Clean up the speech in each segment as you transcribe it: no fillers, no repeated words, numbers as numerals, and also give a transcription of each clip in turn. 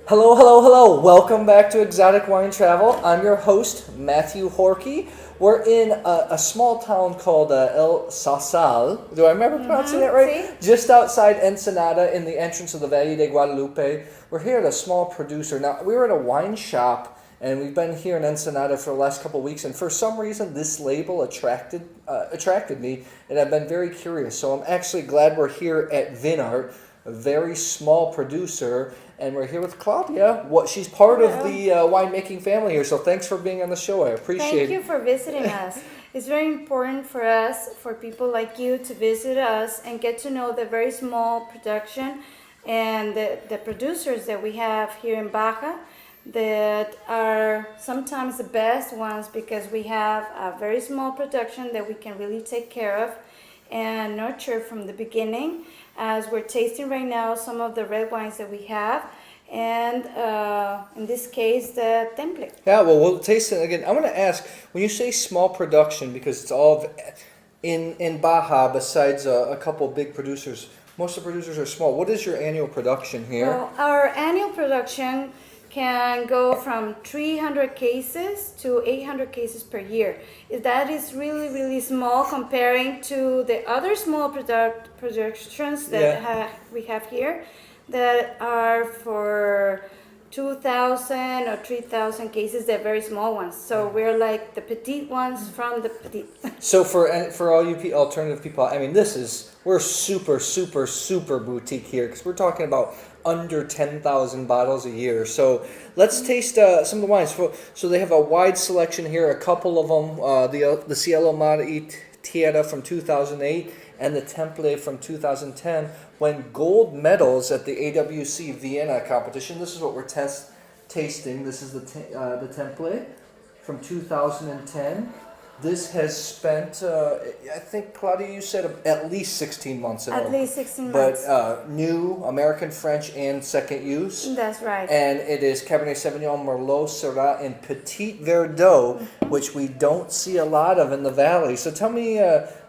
Hello, hello, hello. Welcome back to Exotic Wine Travel. I'm your host, Matthew Horkey. We're in a small town called El Sausal. Do I remember pronouncing that right? Sí. Just outside Ensenada in the entrance of the Valle de Guadalupe. We're here at a small producer. Now, we were at a wine shop, and we've been here in Ensenada for the last couple of weeks, and for some reason, this label attracted me, and I've been very curious. So I'm actually glad we're here at Vinart, a very small producer, and we're here with Claudia. She's part of the winemaking family here, so thanks for being on the show. I appreciate it. Thank you for visiting us. It's very important for us, for people like you, to visit us and get to know the very small production and the producers that we have here in Baja that are sometimes the best ones because we have a very small production that we can really take care of and nurture from the beginning, as we're tasting right now some of the red wines that we have, and in this case the Temple. Yeah, well, we'll taste it again. I want to ask, when you say small production, because it's all in Baja, besides a couple big producers, most of the producers are small. What is your annual production here? Well, our annual production can go from 300 cases to 800 cases per year. That is really, really small comparing to the other small productions that we have here that are for 2,000 or 3,000 cases. They're very small ones. So we're like the Petit ones from the Petit. So for all you alternative people, I mean, we're super, super, super boutique here because we're talking about under 10,000 bottles a year. So let's taste some of the wines. So they have a wide selection here. A couple of them, the Cielo Tierra from 2008 and the Temple from 2010 won gold medals at the AWC Vienna competition. This is what we're tasting. This is the Temple from 2010. This has spent, I think, Claudia, you said at least 16 months in At least 16 months. But new, American, French, and second use. That's right. And it is Cabernet Sauvignon, Merlot, Syrah, and Petit Verdot, which we don't see a lot of in the valley. So tell me,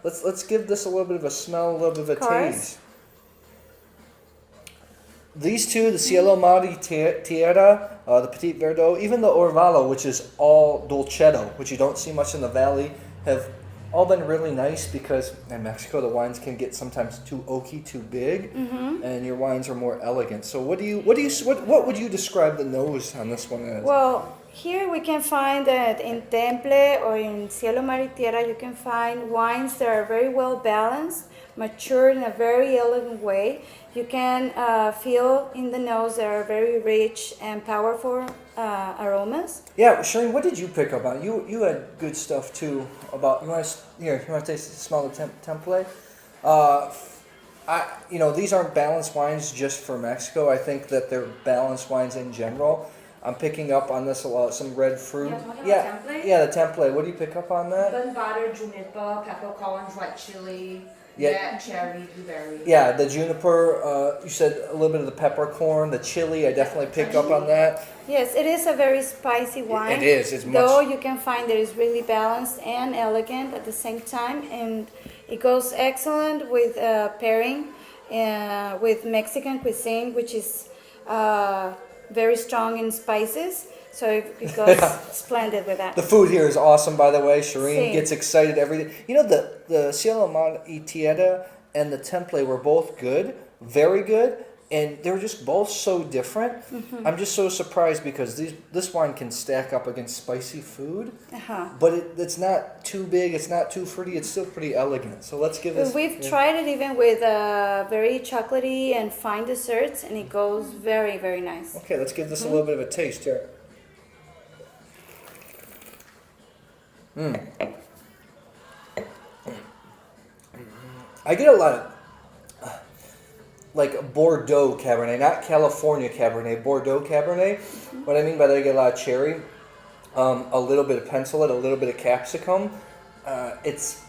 let's give this a little bit of a smell, a little bit of a taste. These two, the Cielo Tierra, the Petit Verdot, even the Ovallo, which is all Dolcetto, which you don't see much in the valley, have all been really nice because in Mexico the wines can get sometimes too oaky, too big, and your wines are more elegant. So what would you describe the nose on this one as? Well, here we can find that in Temple or in Cielo Tierra you can find wines that are very well balanced, matured in a very elegant way. You can feel in the nose they are very rich and powerful aromas. Yeah, Shireen, what did you pick up on? You had good stuff too about. You want to taste smell the Temple? These aren't balanced wines just for Mexico. I think that they're balanced wines in general. I'm picking up on this a lot. Some red fruit. The Temple. What do you pick up on that? Bun butter, juniper, peppercorns, white chili. Cherry, blueberry. Yeah, the juniper, you said a little bit of the peppercorn, the chili, I definitely pick up on that. Yes, it is a very spicy wine. It is. It's Though you can find that it's really balanced and elegant at the same time, and it goes excellent with pairing with Mexican cuisine, which is very strong in spices. So it goes splendid with that. The food here is awesome, by the way. Shireen Sí. gets excited every day. You know, the Cielo Tierra and the Temple were both good, very good, and they were just both so different. I'm just so surprised because this wine can stack up against spicy food, but it's not too big, it's not too fruity, it's still pretty elegant. So let's give this... We've tried it even with very chocolatey and fine desserts, and it goes very, very nice. Okay, let's give this a little bit of a taste here. I get a lot of like Bordeaux Cabernet, not California Cabernet, Bordeaux Cabernet. What I mean by that, I get a lot of cherry, a little bit of pencillet, a little bit of capsicum. But it's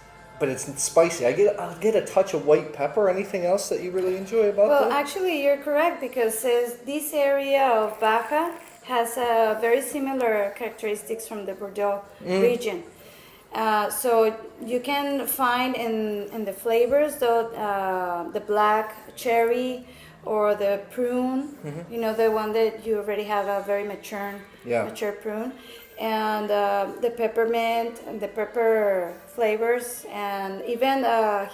spicy. I'll get a touch of white pepper. Anything else that you really enjoy about that? Well, actually, you're correct because this area of Baja has very similar characteristics from the Bordeaux region. So you can find in the flavors the black cherry or the prune, Mm-hmm. you know, the one that you already have a very mature prune, and the peppermint and the pepper flavors, and even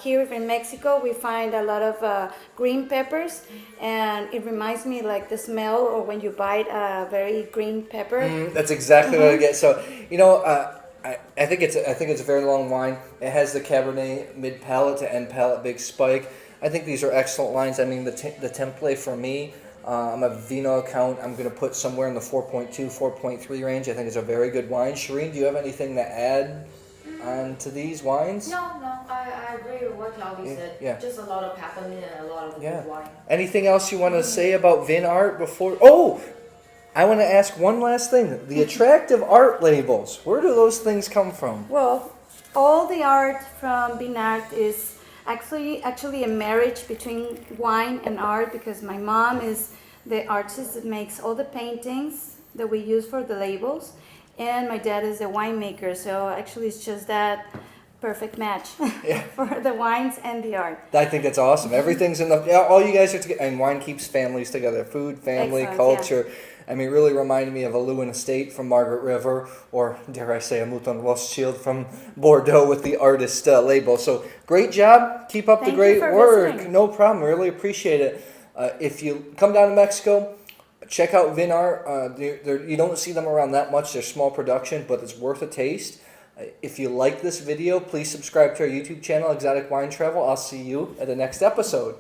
here in Mexico we find a lot of green peppers, and it reminds me like the smell or when you bite a very green pepper. That's exactly what I get. So, you know, I think it's a very long wine. It has the Cabernet mid palate to end palate big spike. I think these are excellent wines. I mean, the template for me, I'm a vino account. I'm going to put somewhere in the 4.2, 4.3 range. I think it's a very good wine. Shireen, do you have anything to add on to these wines? No, I agree with what Claudia said. Yeah. Just a lot of peppermint and a lot of Yeah. good wine. Anything else you want to say about Vinart before? Oh, I want to ask one last thing. The attractive art labels. Where do those things come from? Well, all the art from Vinart is actually a marriage between wine and art, because my mom is the artist that makes all the paintings that we use for the labels, and my dad is the winemaker. So actually, it's just that perfect match for the wines and the art. I think that's awesome. Everything's in the. Yeah, all you guys are together, and wine keeps families together. Food, family, Excellent, culture. I mean, really reminded me of a Lewin Estate from Margaret River, or dare I say, a Mouton Rothschild from Bordeaux with the artist label. So great job. Keep up the Thank you great for work. visiting. No problem. Really appreciate it. If you come down to Mexico, check out Vinart. You don't see them around that much. They're small production, but it's worth a taste. If you like this video, please subscribe to our YouTube channel, Exotic Wine Travel. I'll see you at the next episode.